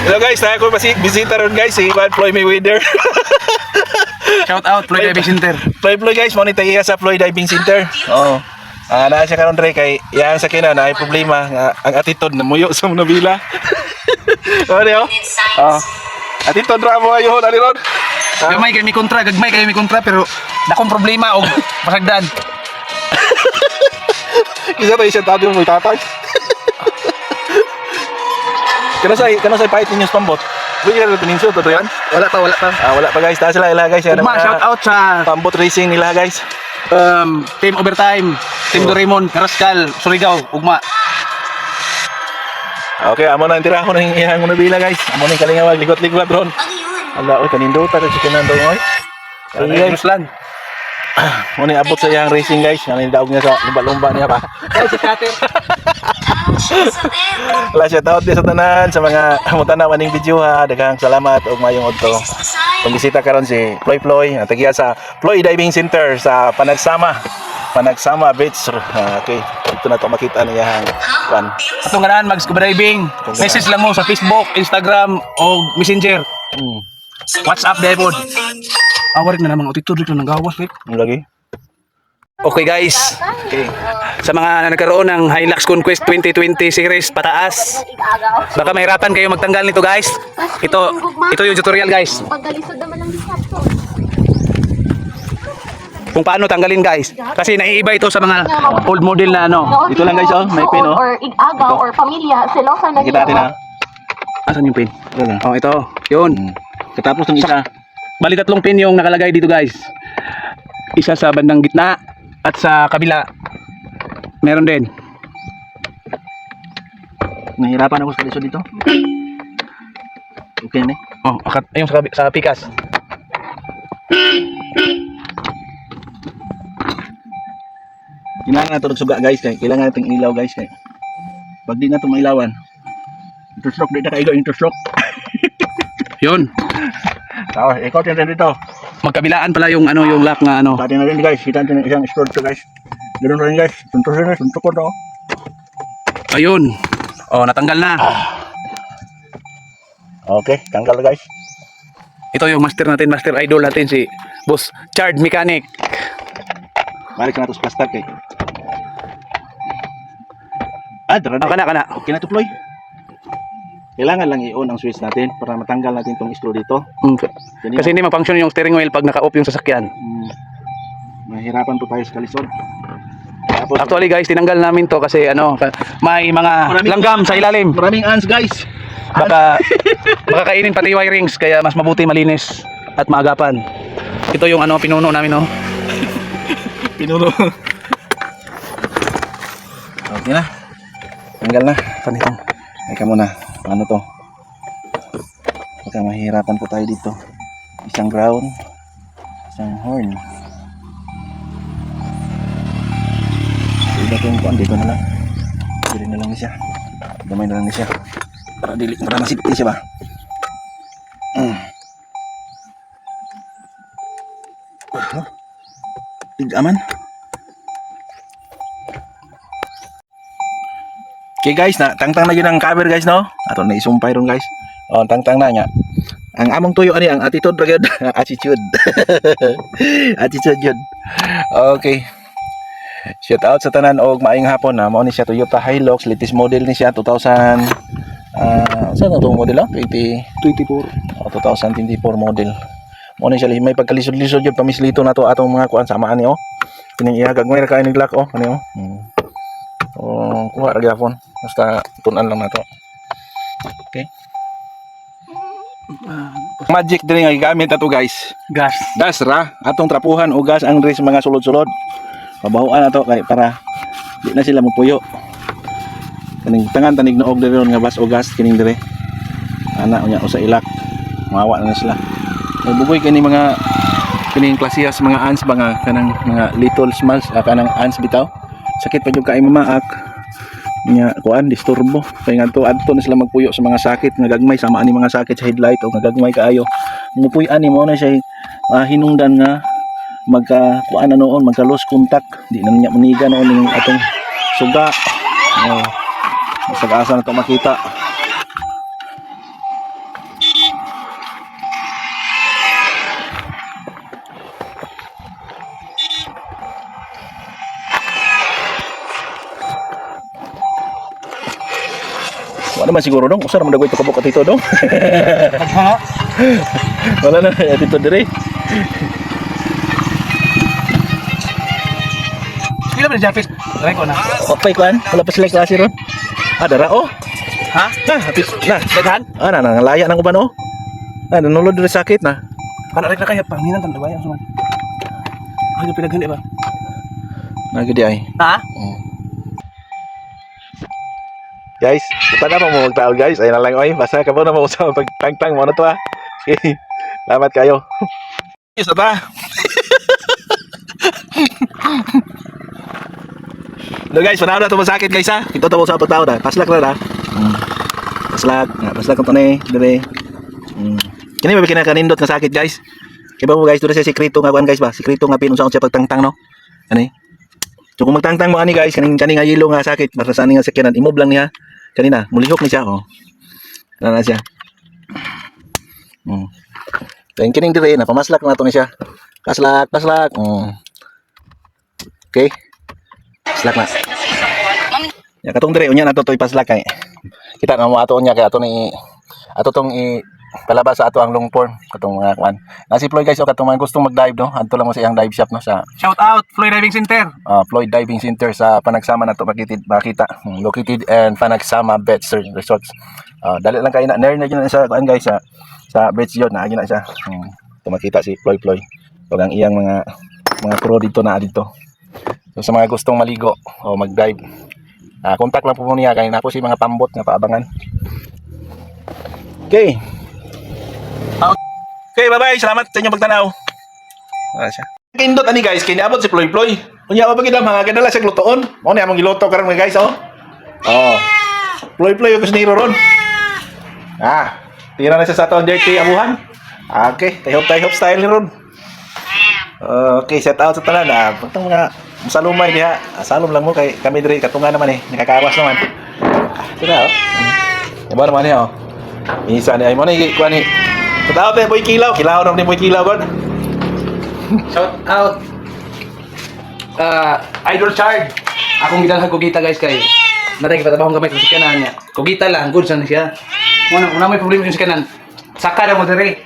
Hello guys, na ako bisita ron guys, si Floyd Mayweather. Shout out Floyd Diving Center. Floyd guys, mo ni tagiya sa Floyd Diving Center. Oo. Na siya karon dre kay yan sa kina na ay problema nga ang attitude na muyo sa mga bila. Ano? Attitude ra mo ayo ani ron. Gagmay kayo may kontra pero dakong problema og pasagdan. Kisa tayo siya tabi mo itatag. Kano say fight ninyo sa pambot? Buya ra pininso to yan? Wala pa. Wala pa guys, taas sila ila guys. Ugma, shout out sa pambot racing nila guys. Team Overtime, Team Doraemon, Karaskal, Surigao, ugma. Okay, amo na tira ko ng ihang mo bila guys. Amo ni kalingawag ligot-ligot ron. Ala oy kanindo ta sa kinando oy. Ayos lang. Mo ni abot sa iyang racing guys. Ano ni daog niya sa lumba-lumba niya pa. Ay, si Cutter. Wala siya taot sa tanan sa mga mutanaw aning video ha. Daghang salamat og mayong adto. Kung bisita karon si Floyd tagiya sa Floyd Diving Center sa Panagsama Beach. Okay, ito na to makita niya hang kan. Atong ganahan mag-scuba diving. Message lang mo sa Facebook, Instagram o Messenger. WhatsApp dai pod. Awarik na namang attitude dito nang gawas eh. Lagi. Okay guys. Okay. Sa mga nagkaroon ng Hilux Conquest 2020 series pataas, baka mahirapan kayo magtanggal nito guys. Ito yung tutorial guys. Pagkalisod naman lang sa Kung paano tanggalin guys. Kasi naiiba ito sa mga old model na ano. Ito lang guys oh, may pin oh. Or igagaw or pamilya, selosa na Kita natin ha. Asan yung pin? Ito lang. Oh, ito. Yun. Katapos ng isa. Bali tatlong pin yung nakalagay dito guys. Isa sa bandang gitna at sa kabila. Meron din. Nahirapan ako sa lisod dito. Okay na. Oh, ayun sa pikas. Kailangan natin suga guys kay kailangan nating ilaw guys kay pag di na ito mailawan interstroke di na kaigo interstroke. Yun. Tawa, ikaw din dito. Magkabilaan pala yung ano yung lock nga ano. Pati na rin guys, kita natin isang scroll to guys. Ganoon rin guys, suntok ko to. Ayun. Oh, natanggal na. Okay, tanggal guys. Ito yung master idol natin si Boss Chard Mechanic. Balik na to sa plastic kay. Dara. Kana. Okay na to Floyd. Kailangan lang i-on ang switch natin para matanggal natin tong screw dito. Kasi hindi ma-function yung steering wheel pag naka-off yung sasakyan. Mahirapan po tayo sa kalisod. Tapos, Actually guys, tinanggal namin to kasi ano, may mga langgam sa ilalim. maraming ants guys. Baka kainin pati wirings kaya mas mabuti malinis at maagapan. Ito yung ano pinuno namin no. Pinuno. Okay na. Tanggal na. Saan ito? Teka muna. Paano to? Baka mahirapan po tayo dito. Isang ground. Isang horn. Iba itong kuan. Dito na lang. Dito na lang siya. Gamay na lang siya. Para masipti siya ba? Aman. Okay guys, na tangtang na yun ang cover guys no. Ato na isumpay ron guys. Oh, tangtang na nya. Ang among tuyo ani ang attitude ra gyud. Attitude. Attitude yun. Okay. Shout out sa tanan og maayong hapon na mao ni siya Toyota Hilux, latest model ni siya 2000 saan to model 2024 o 2024 model. Mao ni siya may pagkalisod-lisod jud pamislito na to atong mga kuan samaan ni oh. Kining iya gagmay ra kay ni lock oh, kani oh. Kuha ra gyapon. Basta tunan lang nato. Okay. Magic din nga gigamit ato guys. Gas. Gas ra atong trapuhan o gas ang res mga sulod-sulod. Pabahuan na to kay para di na sila mapuyo. Kaning tangan tanig noog diri nga bas o gas kining dire. Ana unya usa ilak. Mawa na sila. Bugoy kini mga kining klasiyas mga ants ba nga kanang mga little smalls kanang ants bitaw. Sakit pa jud kay mamaak. Nya kuan disturbo kay ngadto adto na sila magpuyo sa mga sakit nga gagmay sama ani mga sakit sa headlight o nga gagmay kaayo. Mupuy-an ni mo na siya hinungdan nga magka kuan noon magka lost contact di na niya maniga noon ning atong suga. Sag-asa na to makita. Ano man siguro dong? Usar mo dagoy to kabuk atito dong. Ha? Wala na atito dire. Pila ba ni Japis? Try ko na. Okay kuan, wala pa sila klase ron. Dara oh. Ha? Na. Daghan? Nangalaya nang uban oh. Nanulod dire sakit na. Kana rek na kaya panginan tan daway ang suman. Ay pinaghan ba? Nagidi ay. Ha? Guys, kita na mo magtaon guys. Ayun na lang oy. Basta ka mo na mo sa pagtangtang mo na to ha. Okay. Salamat kayo. Isa ta. No guys, panahon na to masakit guys ha. Ito to sa pagtaon ha. Paslak na ha. Paslak ko to ni dire. Kini ba kinakanindot nga sakit guys? Kaya mo guys, dito siya sikreto nga kuan guys ba? Sikreto nga pinunsa siya pagtangtang no. Ani? So kung magtangtang mo ani guys, kaning nga yelo nga sakit, para sa ani nga sakyanan, imob lang niya. Kanina, mulihok ni siya oh. Ano na siya? Then kining dire na pamaslak na to ni siya. Paslak. Okay. Paslak na. Ya katong dire unya nato to ipaslak kay. Kita na mo ato unya kay ato ni ato tong palabas sa ato ang long form katong mga kuan. Na si Floyd guys o katong mga gustong mag-dive no. Adto lang mo sa iyang dive shop no sa Shout out Floyd Diving Center. Floyd Diving Center sa Panagsama na to makita located in Panagsama Beach Resorts. Dali lang kayo na na sa kuan guys sa beach yun na na siya. Makita si Floyd o ang iyang mga pro dito na dito. So sa mga gustong maligo o mag-dive, contact lang po niya kay na po si mga pambot nga paabangan. Okay. Okay, bye-bye. Salamat sa inyong pagtanaw. Wala siya. Kindot ani guys, kinaabot si Ploy. Unya pa gid mga kadala sa lutoon. Mo ni among giluto karon mga guys oh. Oh. Ploy ko siniro ron. Tira na siya sa aton dirty abuhan. Okay, tayo style ni ron. Okay, set out sa tanan. Pagtang mga salumay diha. Salum lang mo kay kami diri katungan naman nakakawas naman. Tira oh. Iba naman niya oh. Isa ni ay mo ni kuan ni. Tao tayo boy kilaw naman ni boy kilaw god. Shout out. Idol Chard. Akong gidalhan kugita guys kay natay patabahong gamay sa sikanan niya. Kugita lang good sa siya. Una may problema sa sikanan. Saka na mo dire.